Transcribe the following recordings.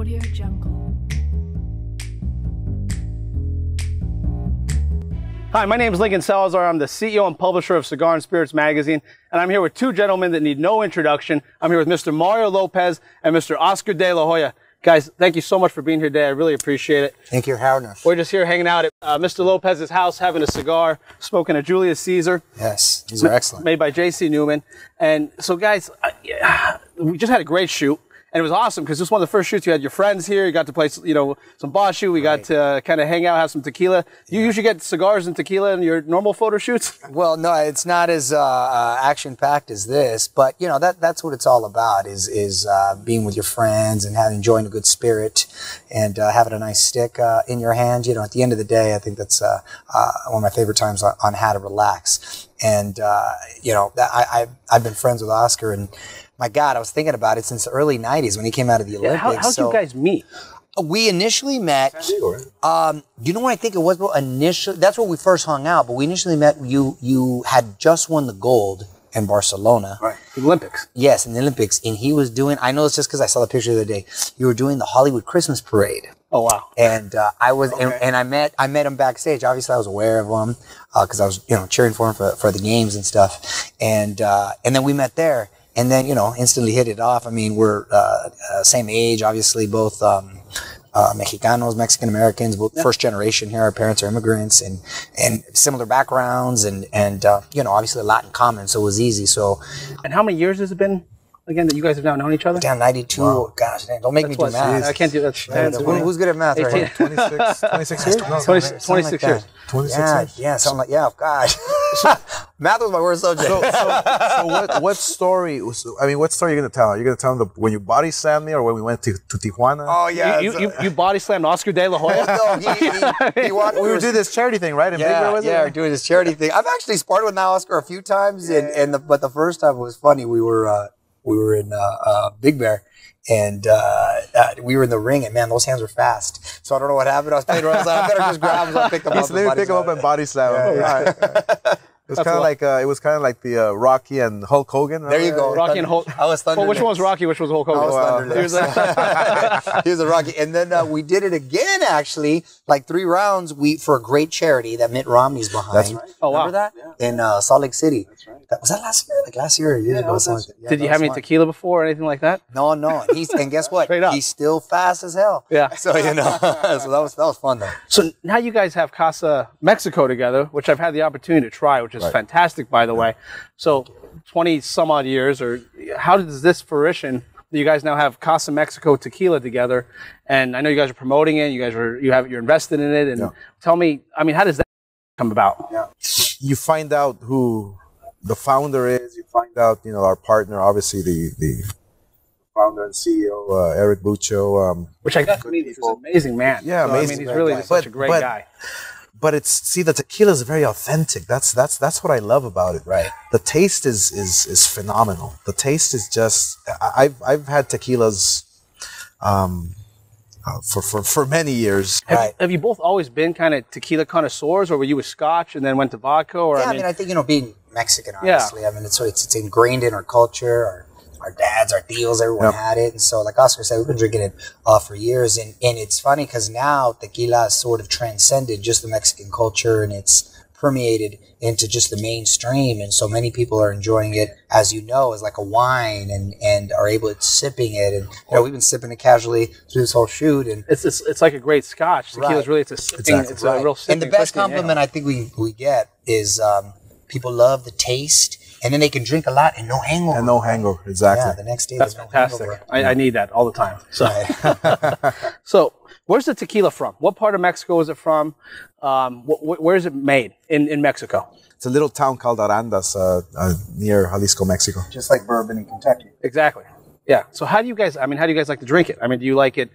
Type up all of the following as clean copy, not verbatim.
Audio Jungle. Hi, my name is Lincoln Salazar. I'm the CEO and publisher of Cigar and Spirits magazine, and I'm here with two gentlemen that need no introduction. I'm here with Mr. Mario Lopez and Mr. Oscar De La Hoya. Guys, thank you so much for being here today. I really appreciate it. Thank you for having us. We're just here hanging out at Mr. Lopez's house, having a cigar, smoking a Julius Caesar. Yes, these are excellent. Made by J.C. Newman. And so, guys, we just had a great shoot. And it was awesome because this was one of the first shoots. You had your friends here. You got to play, some boss shoot. We got to kind of hang out, have some tequila. You usually get cigars and tequila in your normal photo shoots? Well, no, it's not as action-packed as this, but that's what it's all about: is being with your friends and enjoying a good spirit and having a nice stick in your hand. At the end of the day, I think that's one of my favorite times on how to relax. And I've been friends with Oscar and. My God, I was thinking about it since the early 90s when he came out of the Olympics. How'd you guys meet? We initially met, you know what I think it was, bro? Initially, that's where we first hung out, but we initially met, you had just won the gold in Barcelona. Right, the Olympics. Yes, in the Olympics, and he was doing, I know it's just because I saw the picture the other day, you were doing the Hollywood Christmas Parade. Oh, wow. And I was, and I met him backstage. Obviously, I was aware of him because I was, cheering for him for the games and stuff. And then we met there. And then, instantly hit it off. I mean, we're same age, obviously, both Mexicanos, Mexican-Americans, both first generation here. Our parents are immigrants and similar backgrounds and obviously a lot in common, so it was easy. So, and how many years has it been, again, that you guys have now known each other? Damn, 92. Wow. Gosh, don't make me do math. I can't do that. Who's good at math right here? 26 years? No, 26 years. 26 years? Yeah, something like, gosh. Math was my worst subject. So what story are you going to tell? Are you going to tell them when you body slammed me or when we went to Tijuana? Oh, yeah. You body slammed Oscar De La Hoya? No, we were doing this charity thing, right? We're doing this charity thing. I've actually sparred with Oscar a few times, but the first time it was funny. We were in Big Bear, and we were in the ring, and man, those hands were fast. So I don't know what happened. I was playing around. I better just grab him. So I picked him up. So they would pick him up and body slam. Yeah. It was kind of like the Rocky and Hulk Hogan. There you go, Rocky and Hulk. I was Thunder. Well, which one was Rocky? Which was Hulk Hogan? I was Thunder. He was a Rocky, and then we did it again. Actually, like 3 rounds. For a great charity that Mitt Romney's behind. That's right. Oh wow! Remember that in Salt Lake City? That's right. Was that last year? Like last year or years ago? Did you have any tequila before or anything like that? No. And guess what? He's still fast as hell. Yeah. So so that was fun though. So now you guys have Casa Mexico together, which I've had the opportunity to try, which is fantastic, by the way. So 20 some odd years, or how does this fruition that you guys now have Casa Mexico Tequila together? And I know you guys are promoting it. You're invested in it. And tell me, how does that come about? Yeah. You find out who the founder is. You find out, our partner, obviously the founder and CEO, Eric Buccio. Which I got to meet. He's an amazing man. Yeah, amazing. He's really such a great guy. But the tequila is very authentic. That's what I love about it. Right. The taste is phenomenal. The taste is just. I've had tequilas, for many years. Have you both always been kind of tequila connoisseurs, or were you a Scotch and then went to vodka? Or I think being Mexican, honestly. Yeah. It's ingrained in our culture. Our dads, our tios, everyone had it. And so, like Oscar said, we've been drinking it for years. And it's funny because now tequila has sort of transcended just the Mexican culture, and it's permeated into just the mainstream. And so many people are enjoying it, as as like a wine and are able to sipping it. And, we've been sipping it casually through this whole shoot. And it's like a great Scotch. Tequila's really, it's a sipping, it's a real sipping. And the best compliment I think we get is people love the taste. And then they can drink a lot and no hangover. And no hangover, exactly. Yeah, the next day that's fantastic. I need that all the time. So, so where's the tequila from? What part of Mexico is it from? Where is it made in Mexico? It's a little town called Arandas, near Jalisco, Mexico. Just like bourbon in Kentucky. Exactly. Yeah. So how do you guys like to drink it? Do you like it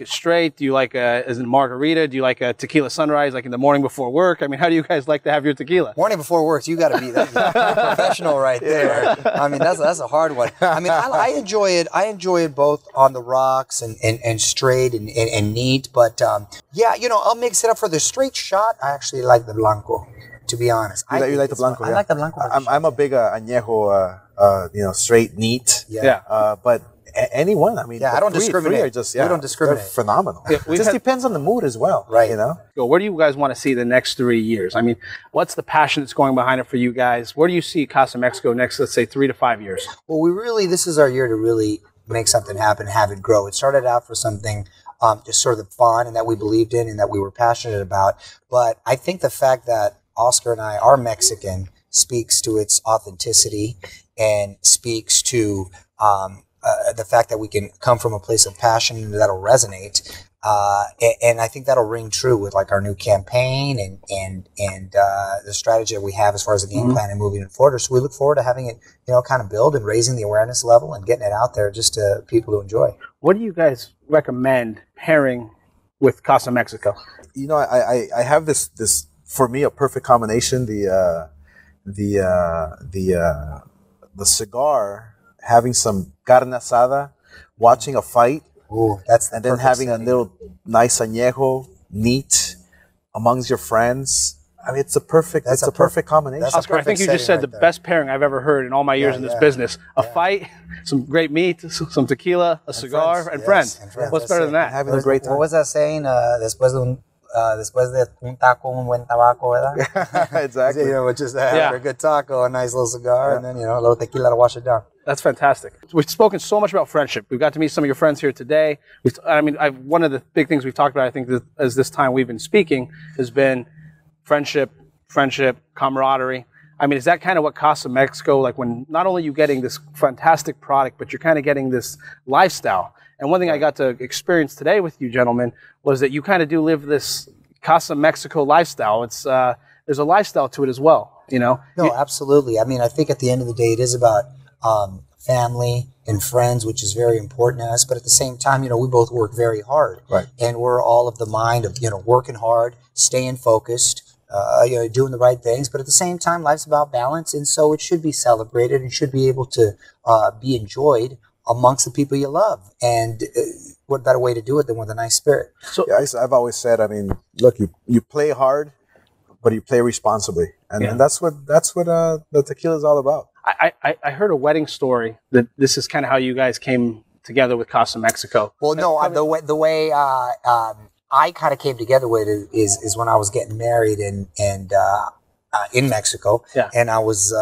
straight? Do you like as in margarita? Do you like a tequila sunrise, like in the morning before work? How do you guys like to have your tequila? Morning before work, you got to be that professional right there. That's a hard one. I enjoy it. I enjoy it both on the rocks and straight and neat. But I'll mix it up for the straight shot. I actually like the blanco. To be honest, you like the blanco. I like the blanco. I'm a big añejo, straight, neat. Yeah. But anyone. I mean, I don't discriminate. Are just, we don't discriminate. They're phenomenal. It just depends on the mood as well, right? You know. So where do you guys want to see the next 3 years? I mean, what's the passion that's going behind it for you guys? Where do you see Casa Mexico next, let's say, 3 to 5 years? Well, this is our year to really make something happen, have it grow. It started out for something just sort of fun and that we believed in and that we were passionate about. But I think the fact that Oscar and I are Mexican speaks to its authenticity and speaks to the fact that we can come from a place of passion that'll resonate. And I think that'll ring true with like our new campaign and the strategy that we have as far as the game plan and moving it forward. So we look forward to having it, kind of build and raising the awareness level and getting it out there just to people to enjoy. What do you guys recommend pairing with Casa Mexico? I have this for me a perfect combination. The cigar, having some carne asada, watching a fight. Ooh, and then having setting. A little nice añejo, neat, amongst your friends. I mean, it's a perfect combination. Oscar, I think you just said the best pairing I've ever heard in all my years in this business. A fight, some great meat, some tequila, a cigar, and friends. What's better than that? Having a great time. What was that saying? Después de un taco, un buen tabaco, ¿verdad? Exactly. Which is after a good taco, a nice little cigar, and then, a little tequila to wash it down. That's fantastic. We've spoken so much about friendship. We've got to meet some of your friends here today. One of the big things we've talked about, I think, as this time we've been speaking, has been friendship, camaraderie. I mean, is that kind of what Casa Mexico, like when not only you getting this fantastic product, but you're kind of getting this lifestyle? And one thing I got to experience today with you gentlemen was that you kind of do live this Casa Mexico lifestyle. It's there's a lifestyle to it as well, No, absolutely. I mean, I think at the end of the day, it is about family and friends, which is very important to us. But at the same time, we both work very hard. Right. And we're all of the mind of, working hard, staying focused, doing the right things. But at the same time, life's about balance. And so it should be celebrated and should be able to be enjoyed amongst the people you love. And what better way to do it than with a nice spirit? So I've always said, I mean, look, you play hard, but you play responsibly. And that's what the tequila is all about. I heard a wedding story that this is kind of how you guys came together with Casa Mexico. Well, no, the way I kind of came together with it is when I was getting married and in Mexico, and I was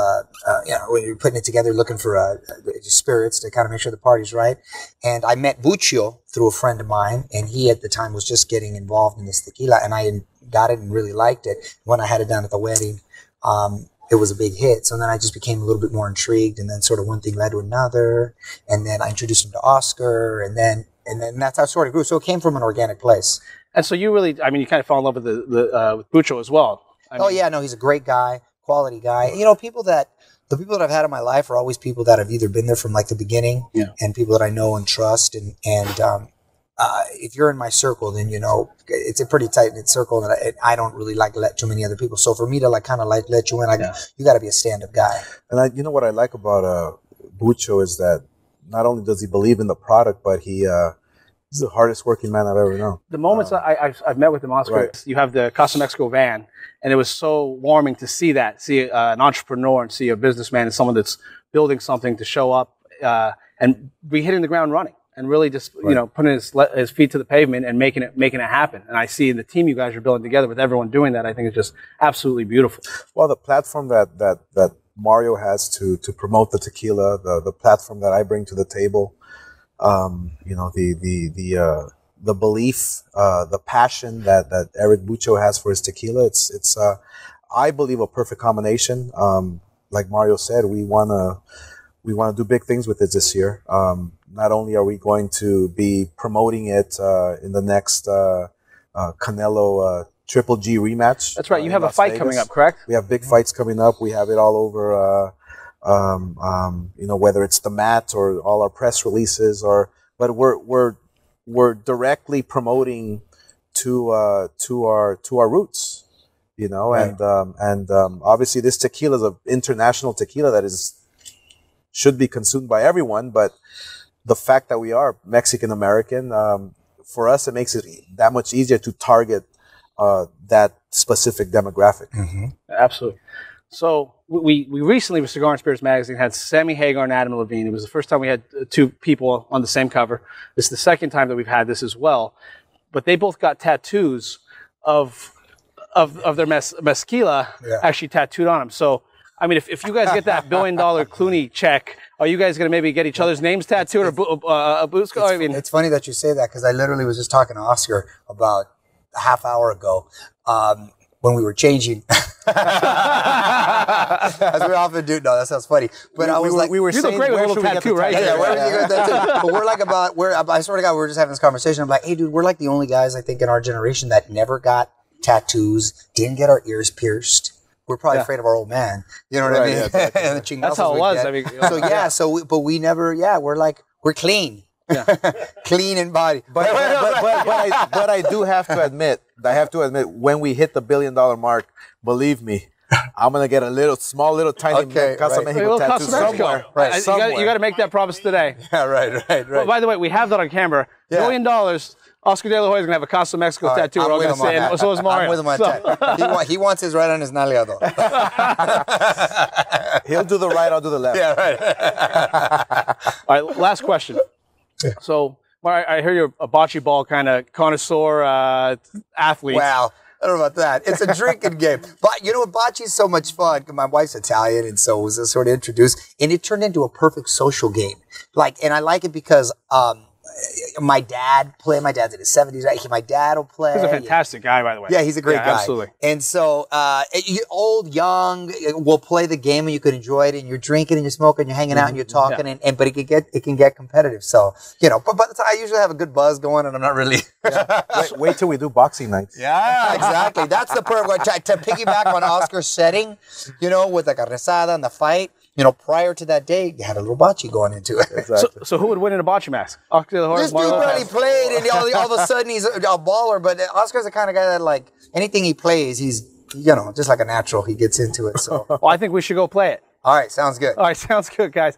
when you're putting it together, looking for spirits to kind of make sure the party's right. And I met Buccio through a friend of mine, and he at the time was just getting involved in this tequila, and I got it and really liked it. When I had it down at the wedding, it was a big hit. So then I just became a little bit more intrigued, and then sort of one thing led to another, and then I introduced him to Oscar, and then that's how it sort of grew. So it came from an organic place. And so you really, I mean, you kind of fell in love with with Buccio as well. He's a great guy, quality guy. The people that I've had in my life are always people that have either been there from like the beginning, and people that I know and trust. And if you're in my circle, then it's a pretty tight knit circle, and I don't really like to let too many other people. So for me to let you in, you got to be a stand up guy. And what I like about Buccio is that not only does he believe in the product, but he's the hardest working man I've ever known. The moments I've met with him, Oscar, you have the Casa Mexico van, and it was so warming to see an entrepreneur and see a businessman and someone that's building something to show up and be hitting the ground running and really just putting his feet to the pavement and making it happen. And I see in the team you guys are building together with everyone doing that, I think it's just absolutely beautiful. Well, the platform that Mario has to promote the tequila, the platform that I bring to the table. The belief, the passion that Eric Buccio has for his tequila. It's I believe a perfect combination. Like Mario said, we wanna do big things with it this year. Not only are we going to be promoting it in the next Canelo Triple G rematch. That's right. You have a fight coming up, correct? We have big fights coming up. We have it all over. Whether it's the mat or all our press releases, but we're directly promoting to our roots, right. and obviously this tequila is an international tequila that should be consumed by everyone, but the fact that we are Mexican American, for us, it makes it that much easier to target that specific demographic. Mm-hmm. Absolutely. So we recently with Cigar and Spirits Magazine had Sammy Hagar and Adam Levine. It was the first time we had two people on the same cover. This is the second time that we've had this as well. But they both got tattoos of their mezquila actually tattooed on them. So, I mean, if you guys get that $1 billion Clooney check, are you guys going to maybe get each other's names tattooed or boots? I mean, it's funny that you say that because I literally was just talking to Oscar about a half hour ago when we were changing. As we often do. No, that sounds funny. But I was like, we were saying, great with a little tattoo, right? Yeah, where did you get that tattoo? But we're like I swear to God, we were just having this conversation. I'm like, hey, dude, we're like the only guys, I think, in our generation that never got tattoos, didn't get our ears pierced. We're probably afraid of our old man. You know what I mean? Yeah, and that's how it was. I mean, but we never, we're clean. Yeah. Clean in body. But I do have to admit, when we hit the $1 billion mark, believe me, I'm gonna get a small little tiny Casa Mexico tattoo somewhere. Right. You got to make that promise today. Yeah, right. Well, by the way, we have that on camera. $1 million. Oscar De La Hoya is gonna have a Casa Mexico tattoo. I'm with him on that. So is Mario. I'm with him on that. He wants his right on his nalga though. He'll do the right, I'll do the left. Yeah, right. All right, last question. So, I hear you're a bocce ball kind of connoisseur athlete. Wow. I don't know about that. It's a drinking game. But you know what? Bocce is so much fun. My wife's Italian, and so it was sort of introduced. And it turned into a perfect social game. And I like it because my dad's in his 70s, right? My dad will play. He's a fantastic guy, by the way. Yeah, he's a great guy. Absolutely. And so, old, young, we'll play the game and you can enjoy it and you're drinking and you're smoking, you're hanging out and you're talking but it can get competitive. So, but by the time I usually have a good buzz going and I'm not really. Wait till we do boxing nights. Yeah, exactly. That's the part to piggyback on Oscar's setting, with like a rezada and the fight. Prior to that day, you had a little bocce going into it. Exactly. So who would win in a bocce match? Oscar De La Hoya, this dude barely played, and all of a sudden he's a baller. But Oscar's the kind of guy that, like, anything he plays, he's, just like a natural. He gets into it. So, well, I think we should go play it. All right, sounds good. All right, sounds good, guys.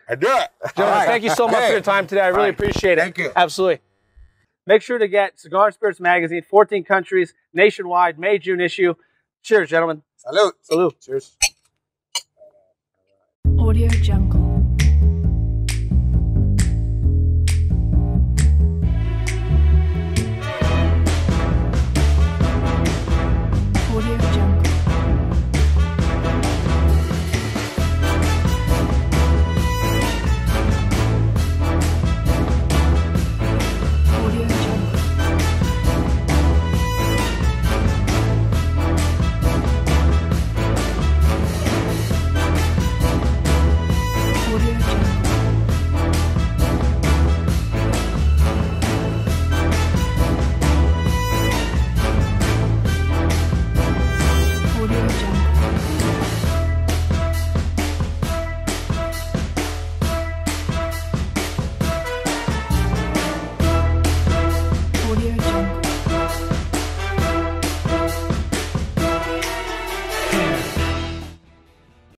I do it. Gentlemen, thank you so much for your time today. I really appreciate it. Thank you. Absolutely. Make sure to get Cigar and Spirits Magazine, 14 countries, nationwide, May, June issue. Cheers, gentlemen. Salute. Salute. Cheers. Audio Jungle.